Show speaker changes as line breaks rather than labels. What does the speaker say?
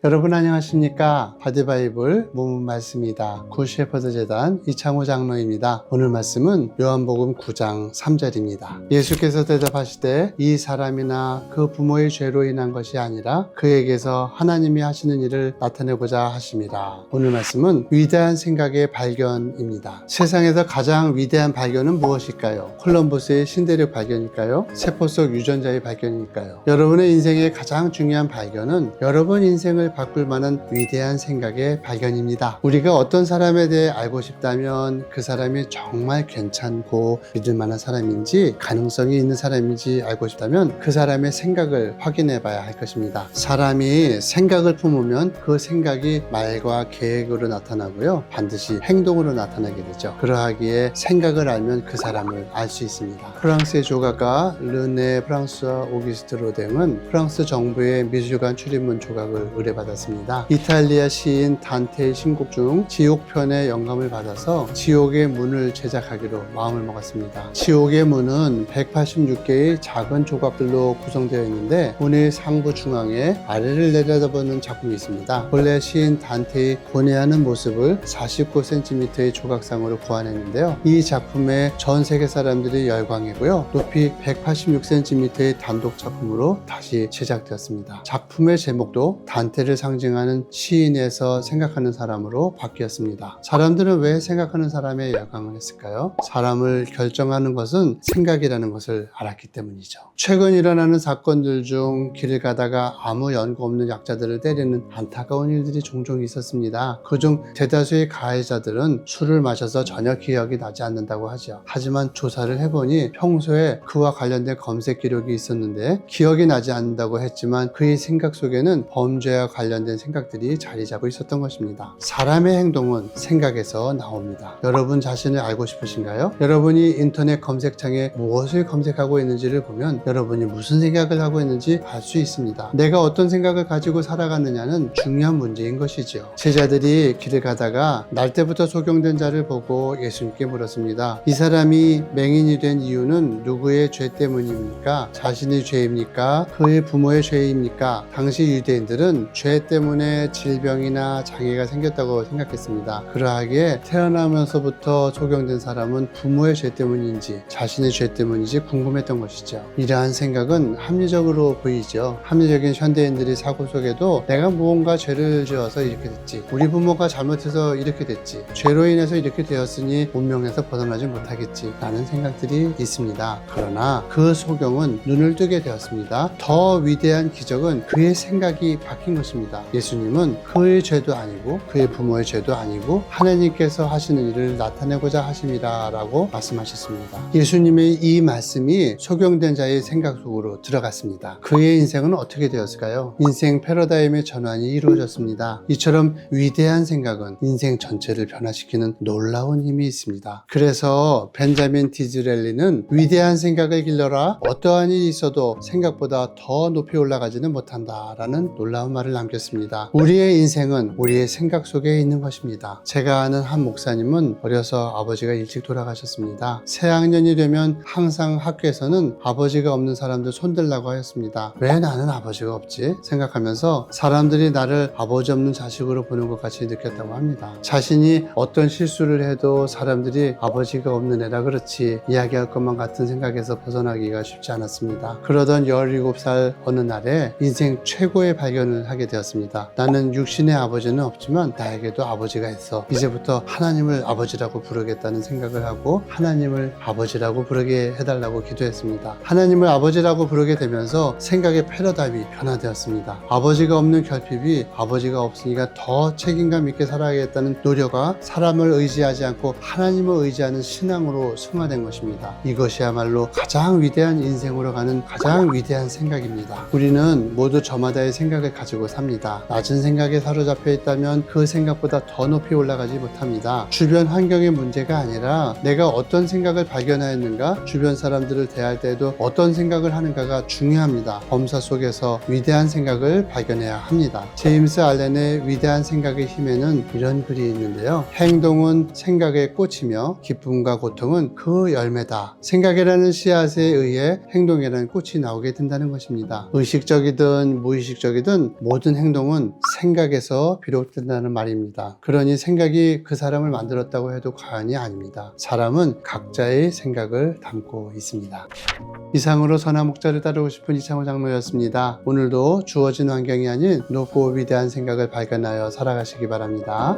여러분 안녕하십니까? 바디바이블 모문 말씀이다. 굿셰퍼드 재단 이창호 장로입니다. 오늘 말씀은 요한복음 9장 3절입니다. 예수께서 대답하시되 이 사람이나 그 부모의 죄로 인한 것이 아니라 그에게서 하나님이 하시는 일을 나타내고자 하심이라. 오늘 말씀은 위대한 생각의 발견입니다. 세상에서 가장 위대한 발견은 무엇일까요? 콜럼버스의 신대륙 발견일까요? 세포 속 유전자의 발견일까요? 여러분의 인생의 가장 중요한 발견은 여러분 인생을 바꿀 만한 위대한 생각의 발견입니다. 우리가 어떤 사람에 대해 알고 싶다면 그 사람이 정말 괜찮고 믿을 만한 사람인지 가능성이 있는 사람인지 알고 싶다면 그 사람의 생각을 확인해 봐야 할 것입니다. 사람이 생각을 품으면 그 생각이 말과 계획으로 나타나고요. 반드시 행동으로 나타나게 되죠. 그러하기에 생각을 알면 그 사람을 알 수 있습니다. 프랑스의 조각가 르네 프랑스와 오기스트 로댕은 프랑스 정부의 미술관 출입문 조각을 의뢰받았습니다. 이탈리아 시인 단테의 신곡 중 지옥편의 영감을 받아서 지옥의 문을 제작하기로 마음을 먹었습니다. 지옥의 문은 186개의 작은 조각들로 구성되어 있는데 문의 상부 중앙에 아래를 내려다보는 작품이 있습니다. 본래 시인 단테의 고뇌하는 모습을 49cm의 조각상으로 고안했는데요. 이 작품에 전 세계 사람들이 열광이고요. 높이 186cm의 단독 작품으로 다시 제작되었습니다. 작품의 제목도 단테를 상징하는 시인에서 생각하는 사람으로 바뀌었습니다. 사람들은 왜 생각하는 사람에 열광을 했을까요? 사람을 결정하는 것은 생각이라는 것을 알았기 때문이죠. 최근 일어나는 사건들 중 길을 가다가 아무 연고 없는 약자들을 때리는 안타까운 일들이 종종 있었습니다. 그중 대다수의 가해자들은 술을 마셔서 전혀 기억이 나지 않는다고 하죠. 하지만 조사를 해보니 평소에 그와 관련된 검색 기록이 있었는데 기억이 나지 않는다고 했지만 그의 생각 속에는 범죄와 관련된 생각들이 자리 잡고 있었던 것입니다. 사람의 행동은 생각에서 나옵니다. 여러분 자신을 알고 싶으신가요? 여러분이 인터넷 검색창에 무엇을 검색하고 있는지를 보면 여러분이 무슨 생각을 하고 있는지 알 수 있습니다. 내가 어떤 생각을 가지고 살아가느냐는 중요한 문제인 것이죠. 제자들이 길을 가다가 날 때부터 소경된 자를 보고 예수님께 물었습니다. 이 사람이 맹인이 된 이유는 누구의 죄 때문입니까? 자신의 죄입니까? 그의 부모의 죄입니까? 당시 유대인들은 죄 때문에 질병이나 장애가 생겼다고 생각했습니다. 그러하기에 태어나면서부터 소경된 사람은 부모의 죄 때문인지 자신의 죄 때문인지 궁금했던 것이죠. 이러한 생각은 합리적으로 보이죠. 합리적인 현대인들의 사고 속에도 내가 무언가 죄를 지어서 이렇게 됐지, 우리 부모가 잘못해서 이렇게 됐지, 죄로 인해서 이렇게 되었으니 운명에서 벗어나지 못하겠지 라는 생각들이 있습니다. 그러나 그 소경은 눈을 뜨게 되었습니다. 더 위대한 기적은 그의 생각이 바뀐 것입니다. 예수님은 그의 죄도 아니고 그의 부모의 죄도 아니고 하나님께서 하시는 일을 나타내고자 하심이라 라고 말씀하셨습니다. 예수님의 이 말씀이 소경된 자의 생각 속으로 들어갔습니다. 그의 인생은 어떻게 되었을까요? 인생 패러다임의 전환이 이루어졌습니다. 이처럼 위대한 생각은 인생 전체를 변화시키는 놀라운 힘이 있습니다. 그래서 벤자민 디즈렐리는 위대한 생각을 길러라, 어떠한 일이 있어도 생각보다 더 높이 올라가지는 못한다 라는 놀라운 말을 남겼습니다. 우리의 인생은 우리의 생각 속에 있는 것입니다. 제가 아는 한 목사님은 어려서 아버지가 일찍 돌아가셨습니다. 새학년이 되면 항상 학교에서는 아버지가 없는 사람들 손들라고 하였습니다. 왜 나는 아버지가 없지? 생각하면서 사람들이 나를 아버지 없는 자식으로 보는 것 같이 느꼈다고 합니다. 자신이 어떤 실수를 해도 사람들이 아버지가 없는 애라 그렇지 이야기할 것만 같은 생각에서 벗어나기가 쉽지 않았습니다. 그러던 17살 어느 날에 인생 최고의 발견을 하게 되었습니다. 나는 육신의 아버지는 없지만 나에게도 아버지가 있어. 이제부터 하나님을 아버지라고 부르겠다는 생각을 하고 하나님을 아버지라고 부르게 해달라고 기도했습니다. 하나님을 아버지라고 부르게 되면서 생각의 패러다임이 변화되었습니다. 아버지가 없는 결핍이 아버지가 없으니까 더 책임감 있게 살아야겠다는 노력과 사람을 의지하지 않고 하나님을 의지하는 신앙으로 승화된 것입니다. 이것이야말로 가장 위대한 인생으로 가는 가장 위대한 생각입니다. 우리는 모두 저마다의 생각을 가지고 삽니다. 낮은 생각에 사로잡혀 있다면 그 생각보다 더 높이 올라가지 못합니다. 주변 환경의 문제가 아니라 내가 어떤 생각을 발견하였는가, 주변 사람들을 대할 때에도 어떤 생각을 하는가가 중요합니다. 범사 속에서 위대한 생각을 발견해야 합니다. 제임스 알렌의 위대한 생각의 힘에는 이런 글이 있는데요. 행동은 생각의 꽃이며 기쁨과 고통은 그 열매다. 생각이라는 씨앗에 의해 행동이라는 꽃이 나오게 된다는 것입니다. 의식적이든 무의식적이든 모든 모든 행동은 생각에서 비롯된다는 말입니다. 그러니 생각이 그 사람을 만들었다고 해도 과언이 아닙니다. 사람은 각자의 생각을 담고 있습니다. 이상으로 선한 목자를 따르고 싶은 이창호 장로였습니다. 오늘도 주어진 환경이 아닌 높고 위대한 생각을 발견하여 살아가시기 바랍니다.